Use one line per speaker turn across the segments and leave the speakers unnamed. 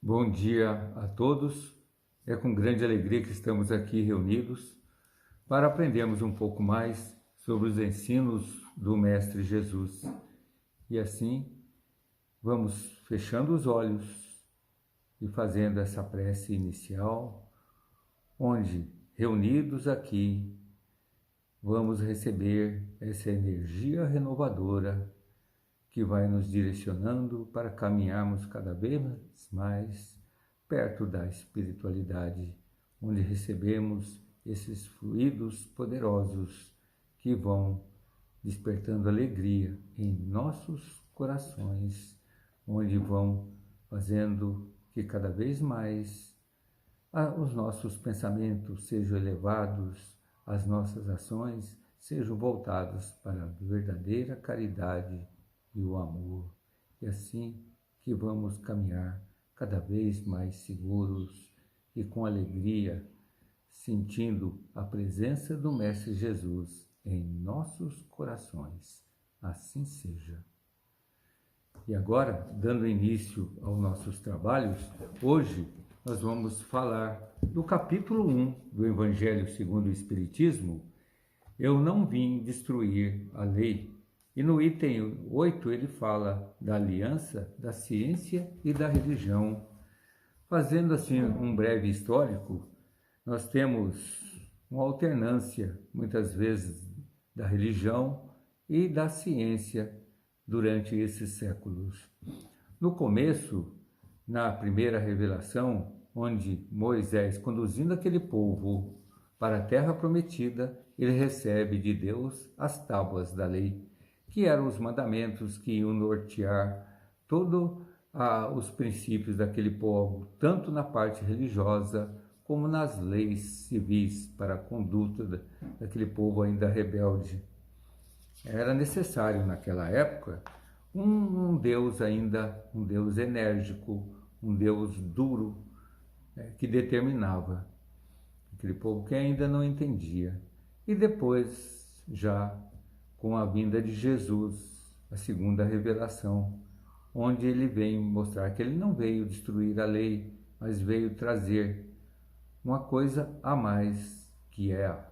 Bom dia a todos. É com grande alegria que estamos aqui reunidos para aprendermos um pouco mais sobre os ensinos do Mestre Jesus. E assim, vamos fechando os olhos e fazendo essa prece inicial, onde, reunidos aqui, vamos receber essa energia renovadora que vai nos direcionando para caminharmos cada vez mais perto da espiritualidade, onde recebemos esses fluidos poderosos que vão despertando alegria em nossos corações, onde vão fazendo que cada vez mais os nossos pensamentos sejam elevados, as nossas ações sejam voltadas para a verdadeira caridade e o amor, e assim que vamos caminhar cada vez mais seguros e com alegria, sentindo a presença do Mestre Jesus em nossos corações. Assim seja. E agora, dando início aos nossos trabalhos, hoje nós vamos falar do capítulo 1 do Evangelho segundo o Espiritismo. Eu não vim destruir a lei. E no item 8 ele fala da aliança, da ciência e da religião. Fazendo assim um breve histórico, nós temos uma alternância, muitas vezes, da religião e da ciência durante esses séculos. No começo, na primeira revelação, onde Moisés, conduzindo aquele povo para a terra prometida, ele recebe de Deus as tábuas da lei, que eram os mandamentos que iam nortear todos os princípios daquele povo, tanto na parte religiosa como nas leis civis para a conduta daquele povo ainda rebelde. Era necessário naquela época um Deus ainda, um Deus enérgico, um Deus duro, que determinava aquele povo que ainda não entendia. E depois, já com a vinda de Jesus, a segunda revelação, onde ele vem mostrar que ele não veio destruir a lei, mas veio trazer uma coisa a mais, que é a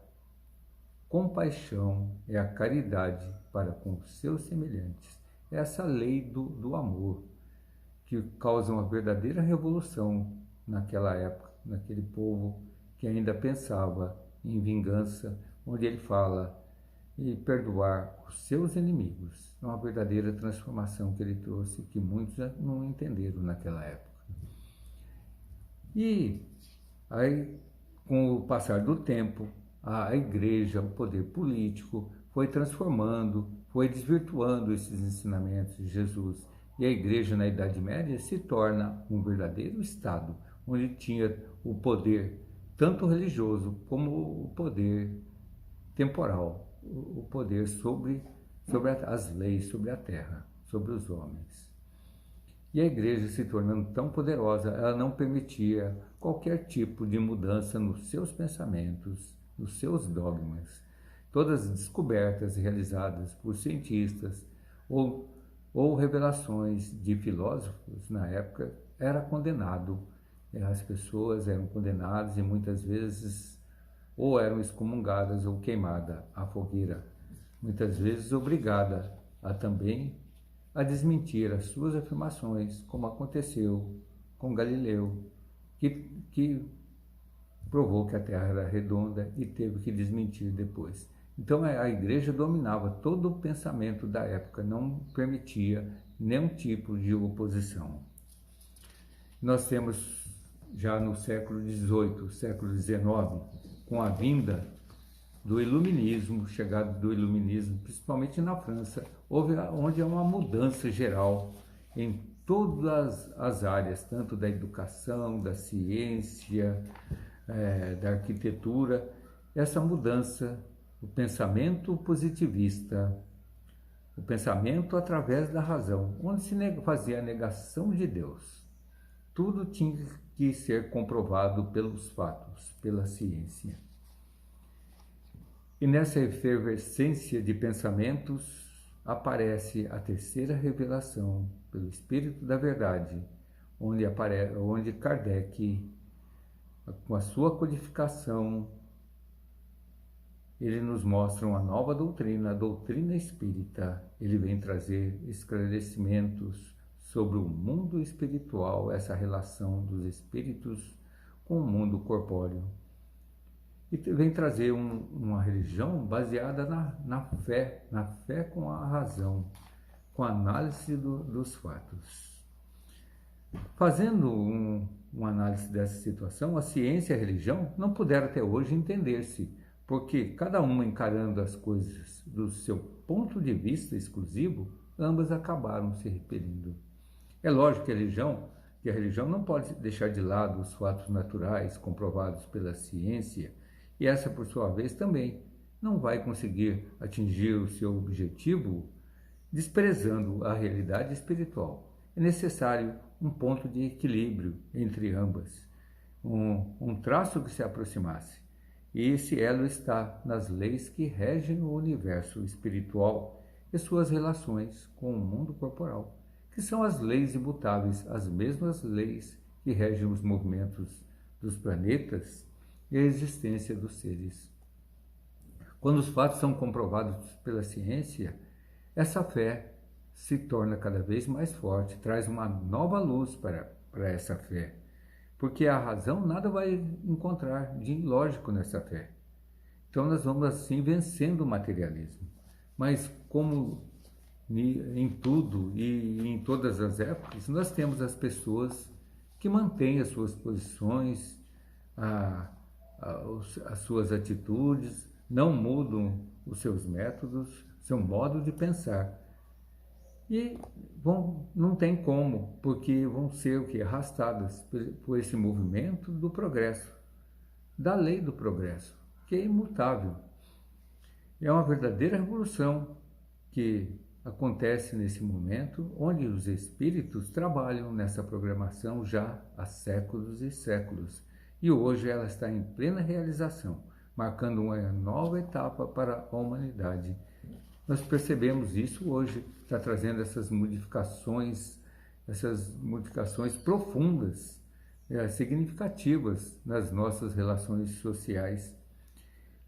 compaixão, é a caridade para com os seus semelhantes. É essa lei do amor, que causa uma verdadeira revolução naquela época, naquele povo que ainda pensava em vingança, onde ele fala e perdoar os seus inimigos. É uma verdadeira transformação que ele trouxe, que muitos não entenderam naquela época. E aí, com o passar do tempo, a igreja, o poder político, foi transformando, foi desvirtuando esses ensinamentos de Jesus. E a igreja, na Idade Média, se torna um verdadeiro Estado, onde tinha o poder, tanto religioso como o poder temporal, o poder sobre as leis, sobre a terra, sobre os homens. E a igreja, se tornando tão poderosa, ela não permitia qualquer tipo de mudança nos seus pensamentos, nos seus dogmas. Todas as descobertas realizadas por cientistas ou revelações de filósofos na época era condenado. As pessoas eram condenadas e muitas vezes ou eram excomungadas ou queimadas à fogueira, muitas vezes obrigada a também a desmentir as suas afirmações, como aconteceu com Galileu, que provou que a Terra era redonda e teve que desmentir depois. Então a igreja dominava todo o pensamento da época, não permitia nenhum tipo de oposição. Nós temos já no século XVIII, século XIX, com a vinda do iluminismo, chegada do iluminismo, principalmente na França, onde há uma mudança geral em todas as áreas, tanto da educação, da ciência, da arquitetura. Essa mudança, o pensamento positivista, o pensamento através da razão, onde se fazia a negação de Deus. Tudo tinha que ser comprovado pelos fatos, pela ciência. E nessa efervescência de pensamentos aparece a terceira revelação pelo Espírito da Verdade, onde Kardec, com a sua codificação, ele nos mostra uma nova doutrina, a doutrina espírita. Ele vem trazer esclarecimentos sobre o mundo espiritual, essa relação dos espíritos com o mundo corpóreo. E vem trazer uma religião baseada na fé com a razão, com a análise dos fatos. Fazendo uma análise dessa situação, a ciência e a religião não puderam até hoje entender-se, porque cada uma encarando as coisas do seu ponto de vista exclusivo, ambas acabaram se repelindo. É lógico que a religião não pode deixar de lado os fatos naturais comprovados pela ciência, e essa, por sua vez, também não vai conseguir atingir o seu objetivo desprezando a realidade espiritual. É necessário um ponto de equilíbrio entre ambas, um traço que se aproximasse. E esse elo está nas leis que regem o universo espiritual e suas relações com o mundo corporal, que são as leis imutáveis, as mesmas leis que regem os movimentos dos planetas e a existência dos seres. Quando os fatos são comprovados pela ciência, essa fé se torna cada vez mais forte, traz uma nova luz para essa fé, porque a razão nada vai encontrar de ilógico nessa fé. Então nós vamos assim vencendo o materialismo. Mas como em tudo e em todas as épocas, nós temos as pessoas que mantêm as suas posições, as suas atitudes, não mudam os seus métodos, seu modo de pensar. E não tem como, porque vão ser o quê? Arrastadas por esse movimento do progresso, da lei do progresso, que é imutável. É uma verdadeira revolução que acontece nesse momento, onde os espíritos trabalham nessa programação já há séculos e séculos. E hoje ela está em plena realização, marcando uma nova etapa para a humanidade. Nós percebemos isso hoje, está trazendo essas modificações profundas, significativas nas nossas relações sociais.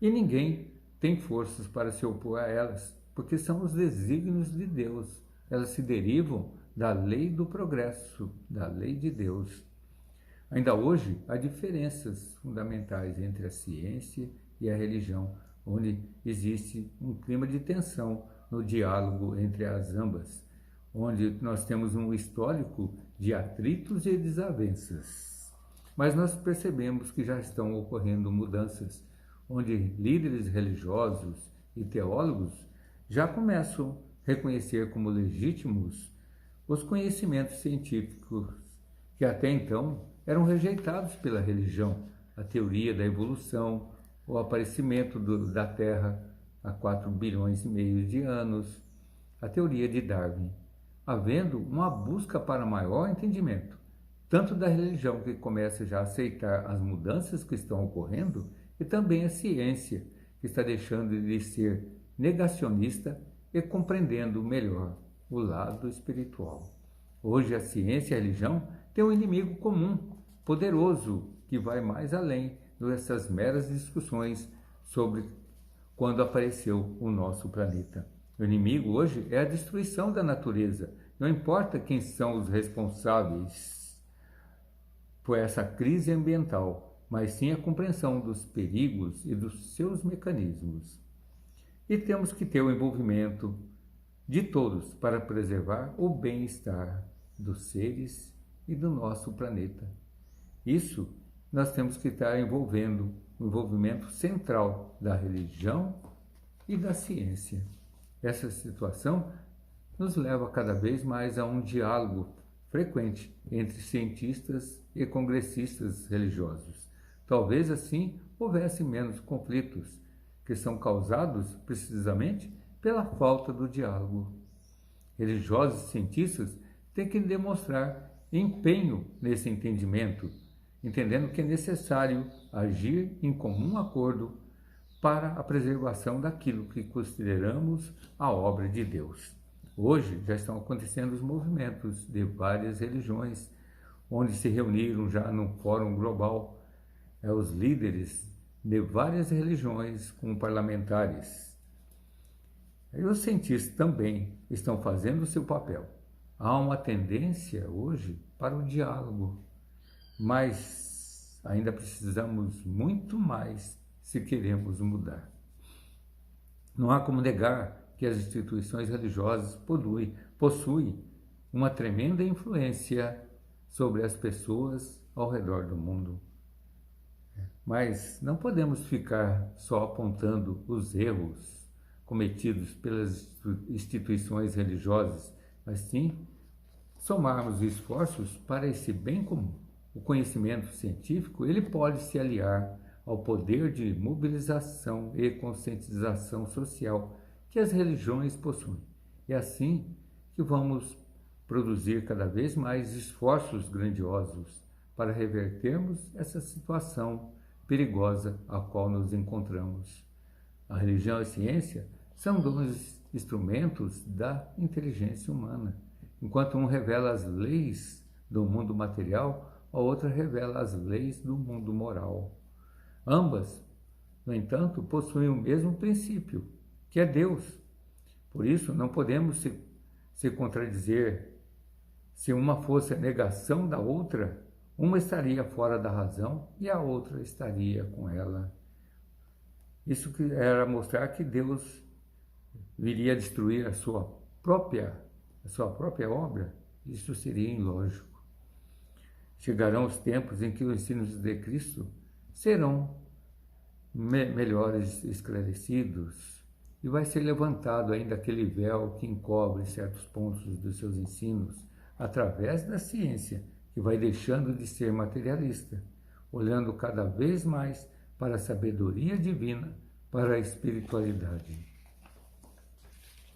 E ninguém tem forças para se opor a elas, porque são os desígnios de Deus. Elas se derivam da lei do progresso, da lei de Deus. Ainda hoje, há diferenças fundamentais entre a ciência e a religião, onde existe um clima de tensão no diálogo entre as ambas, onde nós temos um histórico de atritos e desavenças. Mas nós percebemos que já estão ocorrendo mudanças, onde líderes religiosos e teólogos já começam a reconhecer como legítimos os conhecimentos científicos que até então eram rejeitados pela religião, a teoria da evolução, o aparecimento da Terra há 4,5 bilhões de anos, a teoria de Darwin, havendo uma busca para maior entendimento, tanto da religião, que começa já a aceitar as mudanças que estão ocorrendo, e também a ciência, que está deixando de ser negacionista e compreendendo melhor o lado espiritual. Hoje a ciência e a religião têm um inimigo comum, poderoso, que vai mais além dessas meras discussões sobre quando apareceu o nosso planeta. O inimigo hoje é a destruição da natureza. Não importa quem são os responsáveis por essa crise ambiental, mas sim a compreensão dos perigos e dos seus mecanismos. E temos que ter o envolvimento de todos para preservar o bem-estar dos seres e do nosso planeta. Isso nós temos que estar envolvendo o envolvimento central da religião e da ciência. Essa situação nos leva cada vez mais a um diálogo frequente entre cientistas e congressistas religiosos. Talvez assim houvesse menos conflitos, que são causados precisamente pela falta do diálogo. Religiosos e cientistas têm que demonstrar empenho nesse entendimento, entendendo que é necessário agir em comum acordo para a preservação daquilo que consideramos a obra de Deus. Hoje já estão acontecendo os movimentos de várias religiões, onde se reuniram já num fórum global os líderes de várias religiões como parlamentares. E os cientistas também estão fazendo o seu papel. Há uma tendência hoje para o diálogo, mas ainda precisamos muito mais se queremos mudar. Não há como negar que as instituições religiosas possuem uma tremenda influência sobre as pessoas ao redor do mundo. Mas não podemos ficar só apontando os erros cometidos pelas instituições religiosas, mas sim somarmos esforços para esse bem comum. O conhecimento científico ele pode se aliar ao poder de mobilização e conscientização social que as religiões possuem. É assim que vamos produzir cada vez mais esforços grandiosos para revertermos essa situação perigosa a qual nos encontramos. A religião e a ciência são dois instrumentos da inteligência humana. Enquanto um revela as leis do mundo material, a outra revela as leis do mundo moral. Ambas, no entanto, possuem o mesmo princípio, que é Deus. Por isso, não podemos se contradizer. Se uma fosse a negação da outra, uma estaria fora da razão e a outra estaria com ela. Isso que era mostrar que Deus viria destruir a sua própria obra. Isso seria ilógico. Chegarão os tempos em que os ensinos de Cristo serão melhores esclarecidos e vai ser levantado ainda aquele véu que encobre certos pontos dos seus ensinos através da ciência, que vai deixando de ser materialista, olhando cada vez mais para a sabedoria divina, para a espiritualidade.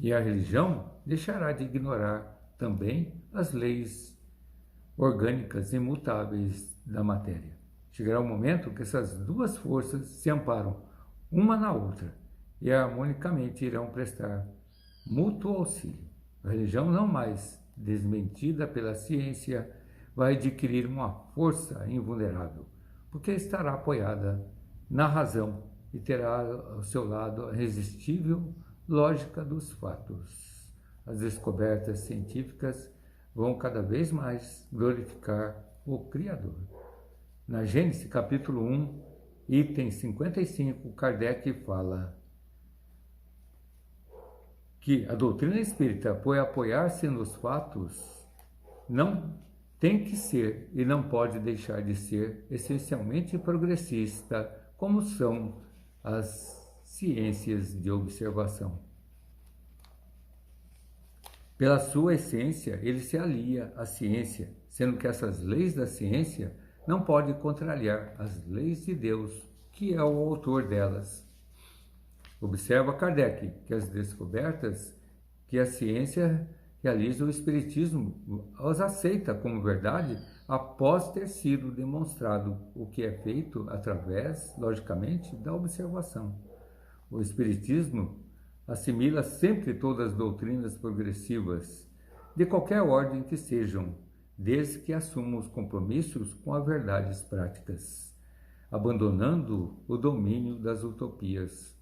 E a religião deixará de ignorar também as leis orgânicas imutáveis da matéria. Chegará o momento que essas duas forças se amparam uma na outra e harmonicamente irão prestar mútuo auxílio. A religião, não mais desmentida pela ciência, vai adquirir uma força invulnerável, porque estará apoiada na razão e terá ao seu lado a irresistível lógica dos fatos. As descobertas científicas vão cada vez mais glorificar o Criador. Na Gênesis capítulo 1, item 55, Kardec fala que a doutrina espírita, por apoiar-se nos fatos, não tem que ser e não pode deixar de ser essencialmente progressista, como são as ciências de observação. Pela sua essência, ele se alia à ciência, sendo que essas leis da ciência não podem contrariar as leis de Deus, que é o autor delas. Observa Kardec que as descobertas que a ciência realiza, o Espiritismo as aceita como verdade após ter sido demonstrado, o que é feito através, logicamente, da observação. O Espiritismo assimila sempre todas as doutrinas progressivas, de qualquer ordem que sejam, desde que assumam os compromissos com as verdades práticas, abandonando o domínio das utopias.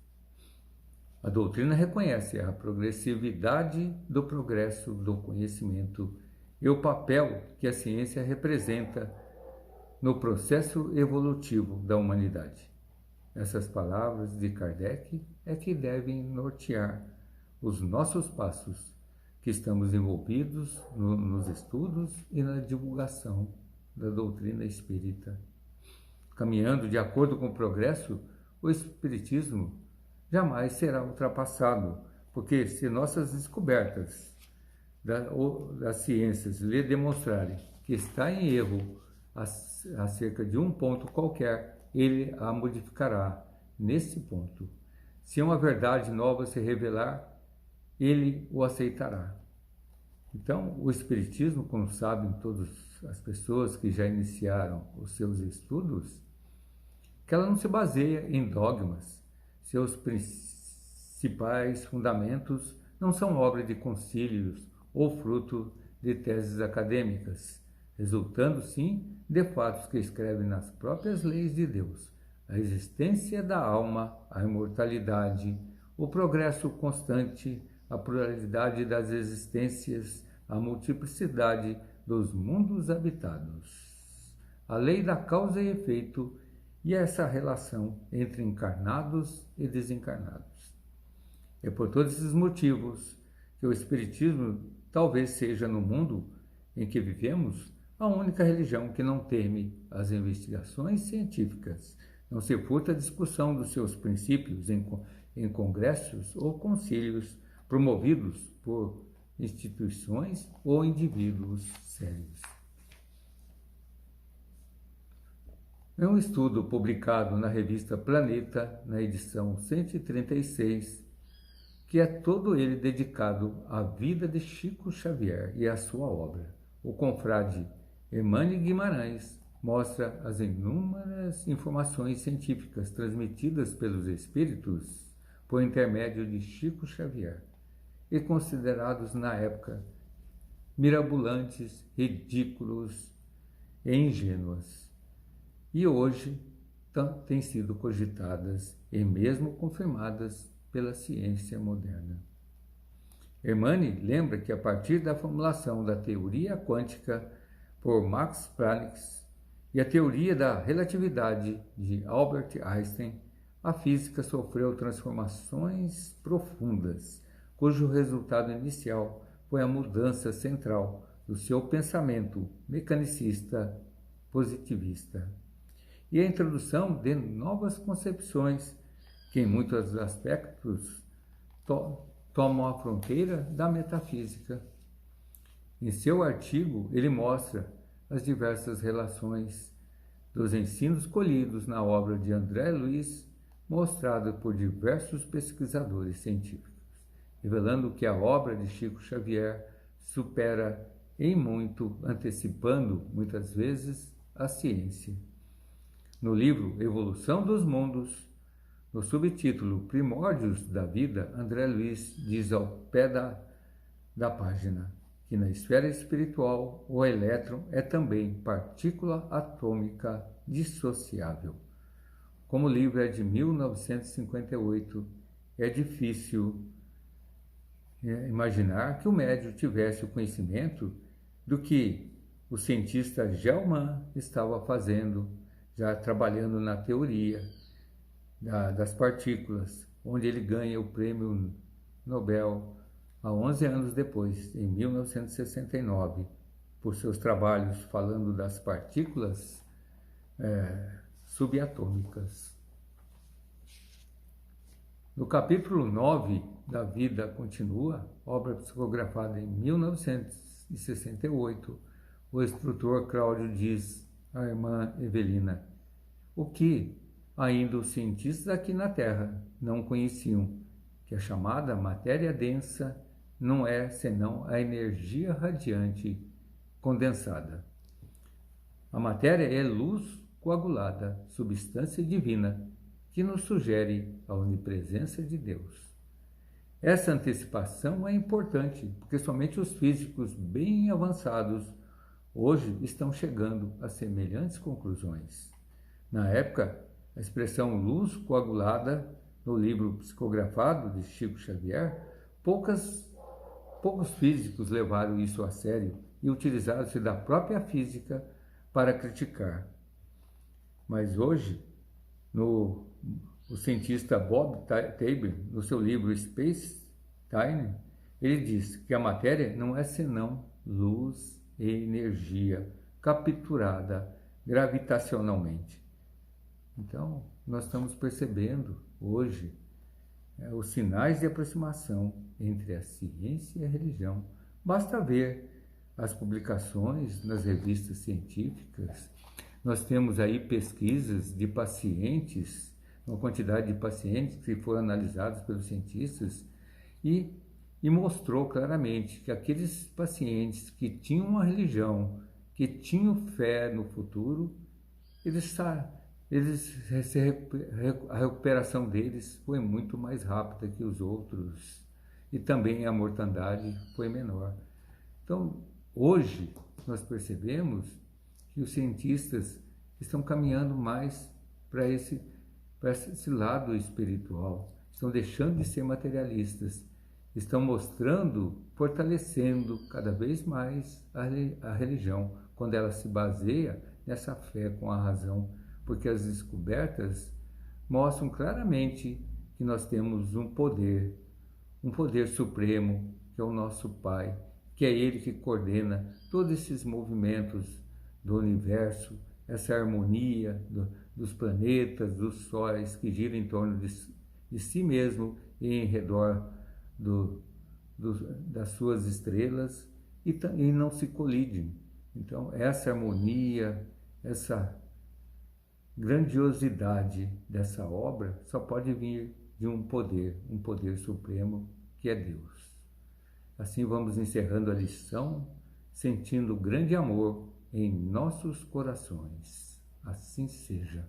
A doutrina reconhece a progressividade do progresso do conhecimento e o papel que a ciência representa no processo evolutivo da humanidade. Essas palavras de Kardec é que devem nortear os nossos passos, que estamos envolvidos nos estudos e na divulgação da doutrina espírita. Caminhando de acordo com o progresso, o Espiritismo jamais será ultrapassado, porque se nossas descobertas das ciências lhe demonstrarem que está em erro acerca de um ponto qualquer, ele a modificará nesse ponto. Se uma verdade nova se revelar, ele o aceitará. Então, o Espiritismo, como sabem todas as pessoas que já iniciaram os seus estudos, que ela não se baseia em dogmas. Seus principais fundamentos não são obra de concílios ou fruto de teses acadêmicas. resultando sim de fatos que escrevem nas próprias leis de Deus: a existência da alma, a imortalidade, o progresso constante, a pluralidade das existências, a multiplicidade dos mundos habitados, a lei da causa e efeito e essa relação entre encarnados e desencarnados. É por todos esses motivos que o Espiritismo talvez seja, no mundo em que vivemos, a única religião que não teme as investigações científicas, não se furta a discussão dos seus princípios em congressos ou concílios promovidos por instituições ou indivíduos sérios. É um estudo publicado na revista Planeta, na edição 136, que é todo ele dedicado à vida de Chico Xavier e à sua obra. O confrade Hernani Guimarães mostra as inúmeras informações científicas transmitidas pelos espíritos por intermédio de Chico Xavier e considerados na época mirabolantes, ridículos e ingênuas. E hoje têm sido cogitadas e mesmo confirmadas pela ciência moderna. Hernani lembra que a partir da formulação da teoria quântica por Max Planck e a teoria da relatividade de Albert Einstein, a física sofreu transformações profundas, cujo resultado inicial foi a mudança central do seu pensamento mecanicista positivista e a introdução de novas concepções que, em muitos aspectos, tomam a fronteira da metafísica. Em seu artigo, ele mostra as diversas relações dos ensinos colhidos na obra de André Luiz, mostrada por diversos pesquisadores científicos, revelando que a obra de Chico Xavier supera em muito, antecipando muitas vezes a ciência. No livro Evolução dos Mundos, no subtítulo Primórdios da Vida, André Luiz diz ao pé da página que na esfera espiritual o elétron é também partícula atômica dissociável. Como o livro é de 1958, é difícil imaginar que o médium tivesse o conhecimento do que o cientista Gell-Mann estava fazendo, já trabalhando na teoria das partículas, onde ele ganha o prêmio Nobel há 11 anos depois, em 1969, por seus trabalhos falando das partículas subatômicas. No capítulo 9 da Vida Continua, obra psicografada em 1968, o instrutor Cláudio diz à irmã Evelina: o que ainda os cientistas aqui na Terra não conheciam, que a chamada matéria densa não é senão a energia radiante condensada. A matéria é luz coagulada, substância divina, que nos sugere a onipresença de Deus. Essa antecipação é importante, porque somente os físicos bem avançados hoje estão chegando a semelhantes conclusões. Na época, a expressão luz coagulada, no livro psicografado de Chico Xavier, poucos físicos levaram isso a sério e utilizaram-se da própria física para criticar. Mas hoje, o cientista Bob Tabor, no seu livro Space Time, ele diz que a matéria não é senão luz e energia capturada gravitacionalmente. Então, nós estamos percebendo hoje os sinais de aproximação entre a ciência e a religião. Basta ver as publicações nas revistas científicas. Nós temos aí pesquisas de pacientes, uma quantidade de pacientes que foram analisados pelos cientistas e mostrou claramente que aqueles pacientes que tinham uma religião, que tinham fé no futuro, a recuperação deles foi muito mais rápida que os outros e também a mortandade foi menor. Então, hoje, nós percebemos que os cientistas estão caminhando mais para esse lado espiritual, estão deixando de ser materialistas, estão mostrando, fortalecendo cada vez mais a religião, quando ela se baseia nessa fé com a razão, porque as descobertas mostram claramente que nós temos um poder supremo, que é o nosso Pai, que é Ele que coordena todos esses movimentos do universo, essa harmonia dos planetas, dos sóis que giram em torno de si mesmo e em redor das suas estrelas e não se colidem. Então, essa harmonia, essa grandiosidade dessa obra só pode vir de um poder supremo, que é Deus. Assim vamos encerrando a lição, sentindo grande amor em nossos corações. Assim seja.